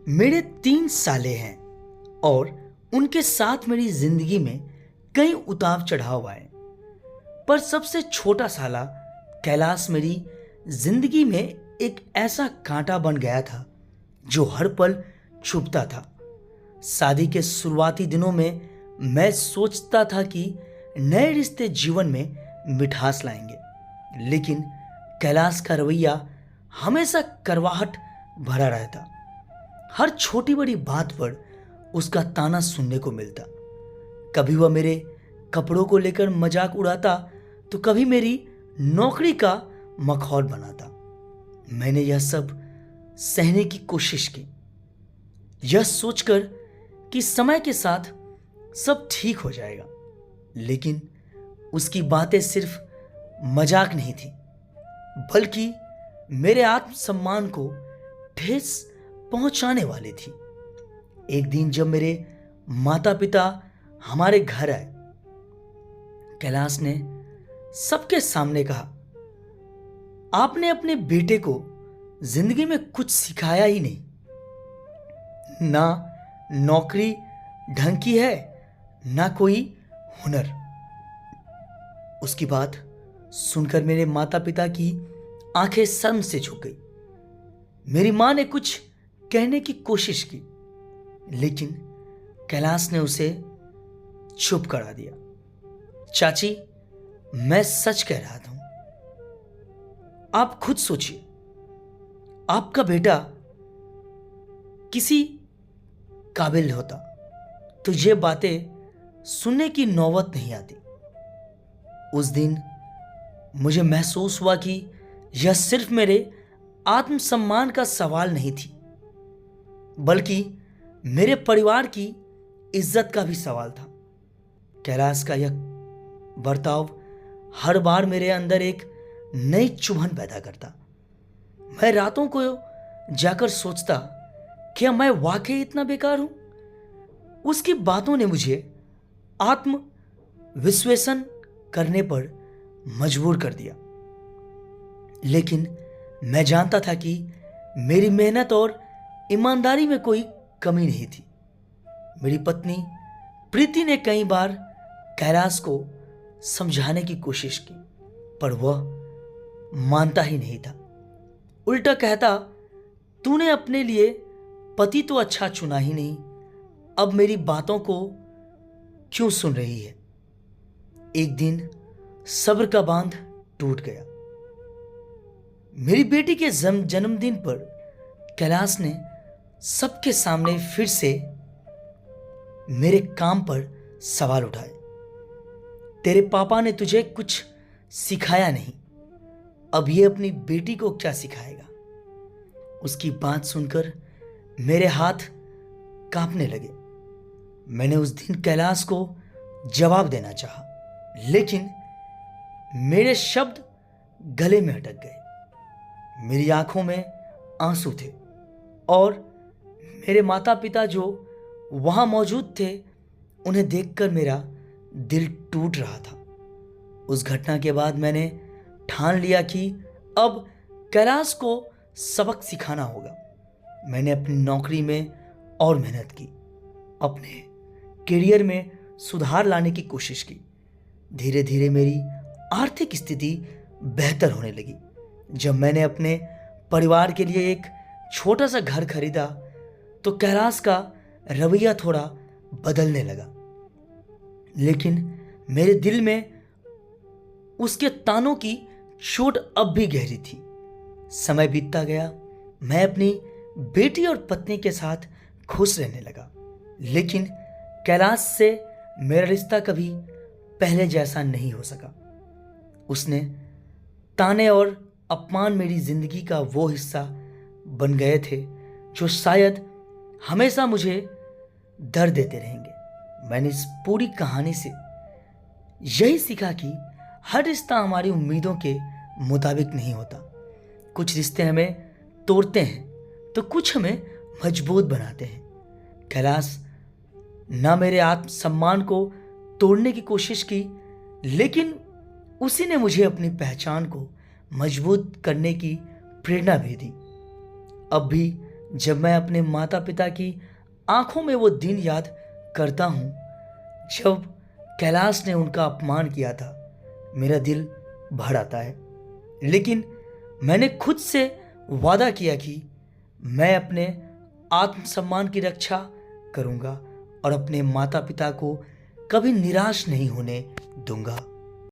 मेरे 3 साले हैं और उनके साथ मेरी जिंदगी में कई उतार चढ़ाव आए। पर सबसे छोटा साला कैलाश मेरी जिंदगी में एक ऐसा कांटा बन गया था जो हर पल चुभता था। शादी के शुरुआती दिनों में मैं सोचता था कि नए रिश्ते जीवन में मिठास लाएंगे, लेकिन कैलाश का रवैया हमेशा करवाहट भरा रहता। हर छोटी बड़ी बात पर उसका ताना सुनने को मिलता। कभी वह मेरे कपड़ों को लेकर मजाक उड़ाता तो कभी मेरी नौकरी का मखौल बनाता। मैंने यह सब सहने की कोशिश की, यह सोचकर कि समय के साथ सब ठीक हो जाएगा, लेकिन उसकी बातें सिर्फ मजाक नहीं थी, बल्कि मेरे आत्मसम्मान को ठेस पहुंचाने वाली थी। एक दिन जब मेरे माता पिता हमारे घर आए, कैलाश ने सबके सामने कहा, आपने अपने बेटे को जिंदगी में कुछ सिखाया ही नहीं। ना नौकरी ढंग की है, ना कोई हुनर। उसकी बात सुनकर मेरे माता पिता की आंखें शर्म से झुक गई। मेरी मां ने कुछ कहने की कोशिश की, लेकिन कैलाश ने उसे चुप करा दिया। चाची, मैं सच कह रहा था। आप खुद सोचिए, आपका बेटा किसी काबिल होता तो ये बातें सुनने की नौबत नहीं आती। उस दिन मुझे महसूस हुआ कि यह सिर्फ मेरे आत्मसम्मान का सवाल नहीं थी, बल्कि मेरे परिवार की इज्जत का भी सवाल था। कैलाश का यह बर्ताव हर बार मेरे अंदर एक नई चुभन पैदा करता। मैं रातों को जाकर सोचता, क्या मैं वाकई इतना बेकार हूं? उसकी बातों ने मुझे आत्म विश्लेषण करने पर मजबूर कर दिया, लेकिन मैं जानता था कि मेरी मेहनत और ईमानदारी में कोई कमी नहीं थी। मेरी पत्नी प्रीति ने कई बार कैलाश को समझाने की कोशिश की, पर वह मानता ही नहीं था। उल्टा कहता, तूने अपने लिए पति तो अच्छा चुना ही नहीं, अब मेरी बातों को क्यों सुन रही है? एक दिन सब्र का बांध टूट गया। मेरी बेटी के जन्मदिन पर कैलाश ने सबके सामने फिर से मेरे काम पर सवाल उठाए। तेरे पापा ने तुझे कुछ सिखाया नहीं, अब ये अपनी बेटी को क्या सिखाएगा? उसकी बात सुनकर मेरे हाथ कांपने लगे। मैंने उस दिन कैलाश को जवाब देना चाहा, लेकिन मेरे शब्द गले में अटक गए। मेरी आंखों में आंसू थे और मेरे माता पिता जो वहां मौजूद थे, उन्हें देखकर मेरा दिल टूट रहा था। उस घटना के बाद मैंने ठान लिया कि अब कैलाश को सबक सिखाना होगा। मैंने अपनी नौकरी में और मेहनत की, अपने करियर में सुधार लाने की कोशिश की। धीरे धीरे मेरी आर्थिक स्थिति बेहतर होने लगी। जब मैंने अपने परिवार के लिए एक छोटा सा घर खरीदा तो कैलाश का रवैया थोड़ा बदलने लगा, लेकिन मेरे दिल में उसके तानों की चोट अब भी गहरी थी। समय बीतता गया, मैं अपनी बेटी और पत्नी के साथ खुश रहने लगा, लेकिन कैलाश से मेरा रिश्ता कभी पहले जैसा नहीं हो सका। उसने ताने और अपमान मेरी जिंदगी का वो हिस्सा बन गए थे जो शायद हमेशा मुझे दर्द देते रहेंगे। मैंने इस पूरी कहानी से यही सीखा कि हर रिश्ता हमारी उम्मीदों के मुताबिक नहीं होता। कुछ रिश्ते हमें तोड़ते हैं तो कुछ हमें मजबूत बनाते हैं। कैलाश ना मेरे आत्मसम्मान को तोड़ने की कोशिश की, लेकिन उसी ने मुझे अपनी पहचान को मजबूत करने की प्रेरणा भी दी। अब भी जब मैं अपने माता पिता की आंखों में वो दिन याद करता हूँ जब कैलाश ने उनका अपमान किया था, मेरा दिल भर आता है। लेकिन मैंने खुद से वादा किया कि मैं अपने आत्मसम्मान की रक्षा करूँगा और अपने माता पिता को कभी निराश नहीं होने दूंगा।